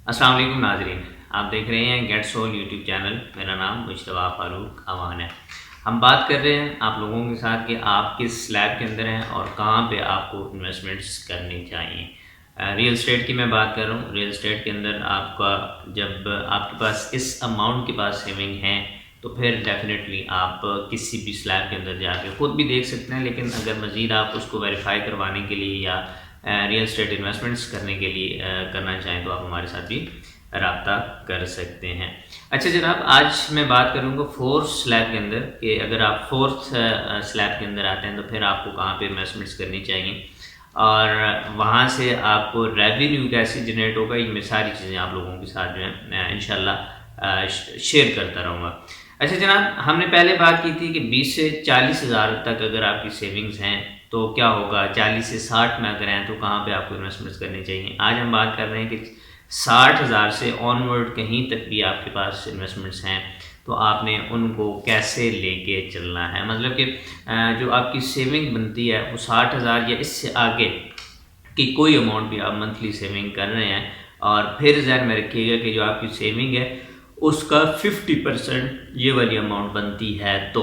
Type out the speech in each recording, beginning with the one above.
अस्सलाम वालेकुम नाजरीन, आप देख रहे हैं गेट सोल यूट्यूब चैनल। मेरा नाम मुश्तबा फ़ारूक अवान है। हम बात कर रहे हैं आप लोगों के साथ कि आप किस स्लैब के अंदर हैं और कहाँ पे आपको इन्वेस्टमेंट्स करनी चाहिए। रियल एस्टेट की मैं बात कर रहा हूँ। रियल एस्टेट के अंदर आपका जब आपके पास इस अमाउंट के पास सेविंग है तो फिर डेफिनेटली आप किसी भी स्लैब के अंदर जाके ख़ुद भी देख सकते हैं, लेकिन अगर मज़ीद आप उसको वेरीफाई करवाने के लिए या रियल एस्टेट इन्वेस्टमेंट्स करने के लिए करना चाहें तो आप हमारे साथ भी रब्ता कर सकते हैं। अच्छा जनाब, आज मैं बात करूँगा फोर्थ स्लैब के अंदर कि अगर आप फोर्थ स्लैब के अंदर आते हैं तो फिर आपको कहाँ पे इन्वेस्टमेंट्स करनी चाहिए और वहाँ से आपको रेवेन्यू कैसे जनरेट होगा। ये मैं सारी चीज़ें आप लोगों के साथ जो है इंशाल्लाह शेयर करता रहूँगा। अच्छा जनाब, हमने पहले बात की थी कि 20 से 40 हज़ार तक अगर आपकी सेविंग्स हैं तो क्या होगा, 40 से 60 में अगर हैं तो कहाँ पे आपको इन्वेस्टमेंट्स करनी चाहिए। आज हम बात कर रहे हैं कि 60,000 से ऑनवर्ड कहीं तक भी आपके पास इन्वेस्टमेंट्स हैं तो आपने उनको कैसे लेके चलना है। मतलब कि जो आपकी सेविंग बनती है वो 60,000 या इससे आगे कि कोई अमाउंट भी आप मंथली सेविंग कर रहे हैं और फिर ज़हन में रखिएगा कि जो आपकी सेविंग है उसका 50% ये वाली अमाउंट बनती है तो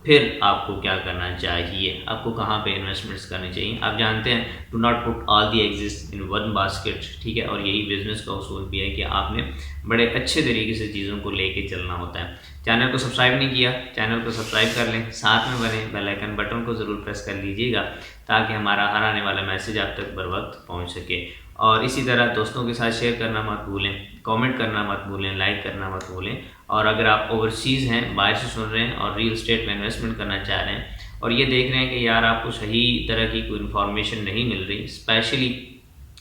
फिर आपको क्या करना चाहिए, आपको कहाँ पे इन्वेस्टमेंट्स करनी चाहिए। आप जानते हैं do not put all the exist in one basket, ठीक है। और यही बिजनेस का उसूल भी है कि आपने बड़े अच्छे तरीके से चीज़ों को लेके चलना होता है। चैनल को सब्सक्राइब नहीं किया, चैनल को सब्सक्राइब कर लें, साथ में बने बेल आइकन बटन को ज़रूर प्रेस कर लीजिएगा ताकि हमारा हर आने वाला मैसेज आप तक बर वक्त पहुँच सके। और इसी तरह दोस्तों के साथ शेयर करना मत भूलें, कमेंट करना मत भूलें, लाइक करना मत भूलें। और अगर आप ओवरसीज़ हैं, बाहर से सुन रहे हैं और रियल एस्टेट में इन्वेस्टमेंट करना चाह रहे हैं और ये देख रहे हैं कि यार आपको सही तरह की कोई इन्फॉर्मेशन नहीं मिल रही, स्पेशली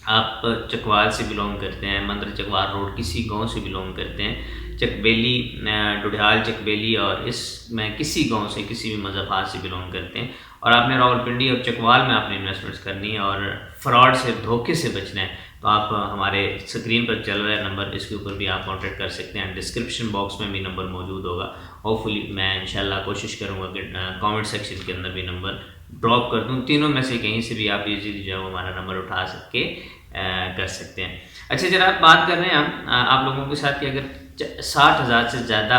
आप चकवाल से बिलोंग करते हैं, मंदिर चकवाल रोड किसी गांव से बिलोंग करते हैं, चकबेली डुडियाल चकबेली और इसमें किसी गांव से किसी भी मज़हबात से बिलोंग करते हैं और आपने रावलपिंडी और चकवाल में आपने इन्वेस्टमेंट्स करनी है और फ्रॉड से धोखे से बचना है तो आप हमारे स्क्रीन पर चल रहा है नंबर, इसके ऊपर भी आप कॉन्टैक्ट कर सकते हैं। डिस्क्रिप्शन बॉक्स में भी नंबर मौजूद होगा। होपफुली मैं इंशाल्लाह कोशिश करूँगा कि कमेंट सेक्शन के अंदर भी नंबर ड्रॉप कर दूँ। तीनों में से कहीं से भी आप इजीली जो है हमारा नंबर उठा सके कर सकते हैं। अच्छा जनाब, बात कर रहे हैं हम आप लोगों के साथ कि अगर 60,000 से ज़्यादा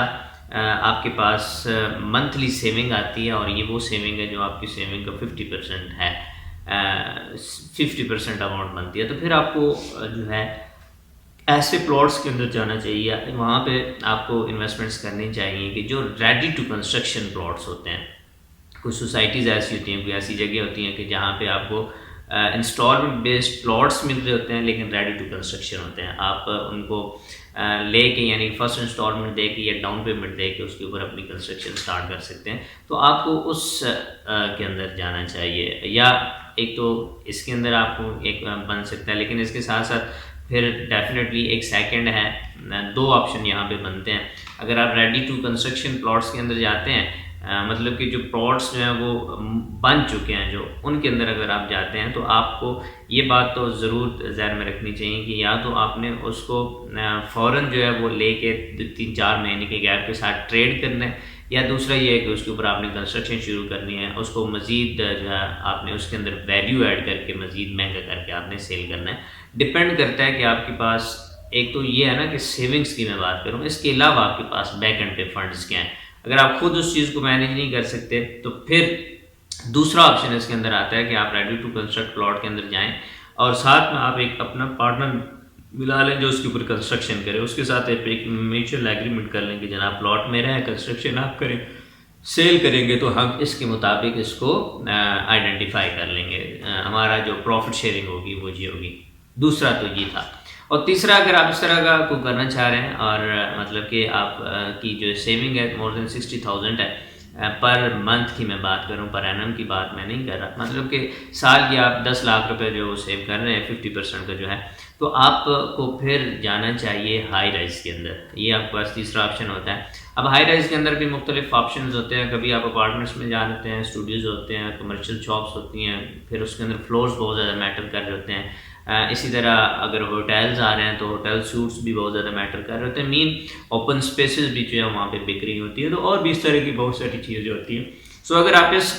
आपके पास मंथली सेविंग आती है और ये वो सेविंग है जो आपकी सेविंग का 50% है, 50% अमाउंट बनती है तो फिर आपको जो है ऐसे प्लॉट्स के अंदर जाना चाहिए, वहाँ पे आपको इन्वेस्टमेंट्स करनी चाहिए कि जो रेडी टू कंस्ट्रक्शन प्लॉट्स होते हैं। कुछ सोसाइटीज़ ऐसी होती हैं, कोई ऐसी जगह होती हैं कि जहाँ पे आपको इंस्टॉलमेंट बेस्ड प्लॉट्स मिल रहे होते हैं लेकिन रेडी टू कंस्ट्रक्शन होते हैं। आप उनको लेके यानी फर्स्ट इंस्टॉलमेंट दे के या डाउन पेमेंट दे के उसके ऊपर अपनी कंस्ट्रक्शन स्टार्ट कर सकते हैं। तो आपको उस के अंदर जाना चाहिए या एक तो इसके अंदर आपको एक बन सकता है, लेकिन इसके साथ साथ फिर डेफिनेटली एक सेकंड है, दो ऑप्शन यहाँ पे बनते हैं। अगर आप रेडी टू कंस्ट्रक्शन प्लॉट्स के अंदर जाते हैं मतलब कि जो प्लॉट्स जो हैं वो बन चुके हैं जो उनके अंदर अगर आप जाते हैं तो आपको ये बात तो ज़रूर ज़हन में रखनी चाहिए कि या तो आपने उसको फ़ौरन जो है वो लेके 3-4 महीने के गैप के साथ ट्रेड करना है या दूसरा ये है कि उसके ऊपर आपने कंस्ट्रक्शन शुरू करनी है, उसको मज़ीद जो है आपने उसके अंदर वैल्यू ऐड करके मज़ीद महंगा करके आपने सेल करना है। डिपेंड करता है कि आपके पास एक तो ये है ना कि सेविंग्स की मैं बात करूँ, इसके अलावा आपके पास बैक एंड पे फंड्स क्या हैं। अगर आप खुद उस चीज़ को मैनेज नहीं कर सकते तो फिर दूसरा ऑप्शन इसके अंदर आता है कि आप रेडी टू कंस्ट्रक्ट प्लॉट के अंदर जाएं और साथ में आप एक अपना पार्टनर मिला लें जो उसके ऊपर कंस्ट्रक्शन करे, उसके साथ एक म्यूचुअल एग्रीमेंट कर लें कि जनाब प्लॉट मेरा है, कंस्ट्रक्शन आप करें, सेल करेंगे तो हम इसके मुताबिक इसको आइडेंटिफाई कर लेंगे, हमारा जो प्रॉफिट शेयरिंग होगी वो ये होगी। दूसरा तो ये था। और तीसरा, अगर आप इस तरह का को करना चाह रहे हैं और मतलब कि आप की जो सेविंग है मोर देन 60,000 है पर मंथ की मैं बात करूं, पर एनम की बात मैं नहीं कर रहा, मतलब कि साल की आप 10 लाख रुपए जो सेव कर रहे हैं 50% का जो है, तो आपको फिर जाना चाहिए हाई राइज के अंदर। ये आपके पास तीसरा ऑप्शन होता है। अब हाई राइज के अंदर भी मुख्तलिफ ऑप्शन होते हैं, कभी आप अपार्टमेंट्स में जाते हैं, स्टूडियोज़ होते हैं, कमर्शियल शॉप्स होती हैं, फिर उसके अंदर फ्लोर्स बहुत ज़्यादा मैटर कर रहे होते हैं। इसी तरह अगर होटल्स आ रहे हैं तो होटल सूट्स भी बहुत ज़्यादा मैटर कर रहे होते हैं। मीन ओपन स्पेसेस भी जो है वहाँ पे बिक्री होती है, तो और भी इस तरह की बहुत सारी चीज़ें होती हैं। सो अगर आप इस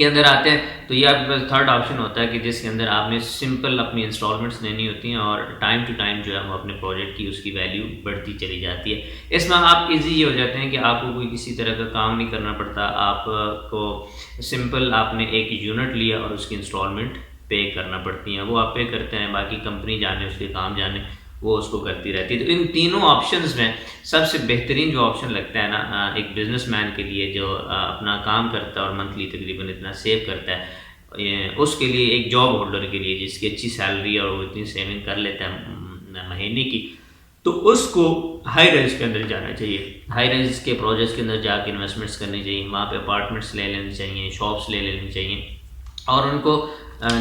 के अंदर आते हैं तो ये आपके पास थर्ड ऑप्शन होता है कि जिसके अंदर आपने सिंपल अपनी इंस्टॉलमेंट्स लेनी होती हैं और टाइम टू टाइम जो है वो अपने प्रोजेक्ट की उसकी वैल्यू बढ़ती चली जाती है। इसमें आप इजी ये हो जाते हैं कि आपको कोई किसी तरह का काम नहीं करना पड़ता, आपको सिंपल आपने एक यूनिट लिया और उसकी इंस्टॉलमेंट पे करना पड़ती हैं, वो आप पे करते हैं, बाकी कंपनी जाने उसके काम जाने वो उसको करती रहती है। तो इन तीनों ऑप्शंस में सबसे बेहतरीन जो ऑप्शन लगता है ना एक बिजनेसमैन के लिए जो अपना काम करता है और मंथली तकरीबन इतना सेव करता है, उसके लिए एक जॉब होल्डर के लिए जिसकी अच्छी सैलरी और वो इतनी सेविंग कर लेता है महीने की, तो उसको हाई राइज के अंदर जाना चाहिए। हाई राइज के प्रोजेक्ट्स के अंदर जाके इन्वेस्टमेंट्स करनी चाहिए, वहाँ पे अपार्टमेंट्स ले लेनी चाहिए, शॉप्स ले लेनी चाहिए, और उनको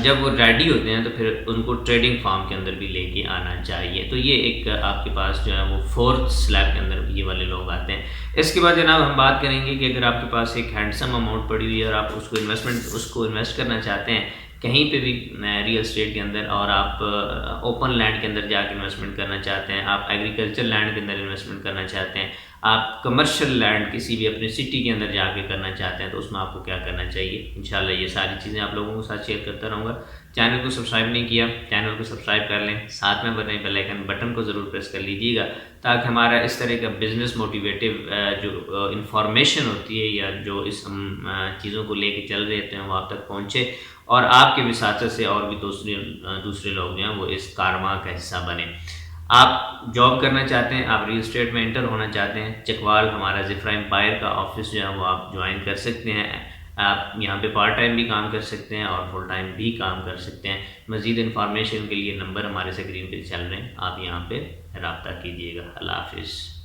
जब वो रेडी होते हैं तो फिर उनको ट्रेडिंग फार्म के अंदर भी लेके आना चाहिए। तो ये एक आपके पास जो है वो फोर्थ स्लैब के अंदर ये वाले लोग आते हैं। इसके बाद जनाब हम बात करेंगे कि अगर आपके पास एक हैंडसम अमाउंट पड़ी हुई है और आप उसको इन्वेस्ट करना चाहते हैं कहीं पे भी रियल एस्टेट के अंदर, और आप ओपन लैंड के अंदर जाकर इन्वेस्टमेंट करना चाहते हैं, आप एग्रीकल्चर लैंड के अंदर इन्वेस्टमेंट करना चाहते हैं, आप कमर्शियल लैंड किसी भी अपनी सिटी के अंदर जाके करना चाहते हैं, तो उसमें आपको क्या करना चाहिए। इंशाल्लाह ये सारी चीज़ें आप लोगों के साथ शेयर करता रहूँगा। चैनल को सब्सक्राइब नहीं किया, चैनल को सब्सक्राइब कर लें, साथ में बने बेल आइकन बटन को ज़रूर प्रेस कर लीजिएगा ताकि हमारा इस तरह का बिज़नेस मोटिवेटिव जो इंफॉर्मेशन होती है या जो इस हम चीज़ों को लेके चल रहे होते हैं वो आप तक पहुँचे और आपके विसासत से और भी दूसरे लोग जो हैं वो इस कारवां का हिस्सा बने। आप जॉब करना चाहते हैं, आप रियल एस्टेट में एंटर होना चाहते हैं, चकवाल हमारा ज़िफ्रा एम्पायर का ऑफिस जो है वो आप ज्वाइन कर सकते हैं। आप यहाँ पे पार्ट टाइम भी काम कर सकते हैं और फुल टाइम भी काम कर सकते हैं। मज़ीद इन्फॉर्मेशन के लिए नंबर हमारे स्क्रीन पे चल रहे हैं, आप यहाँ पे रब्ता कीजिएगा। अल्लाह हाफिज़।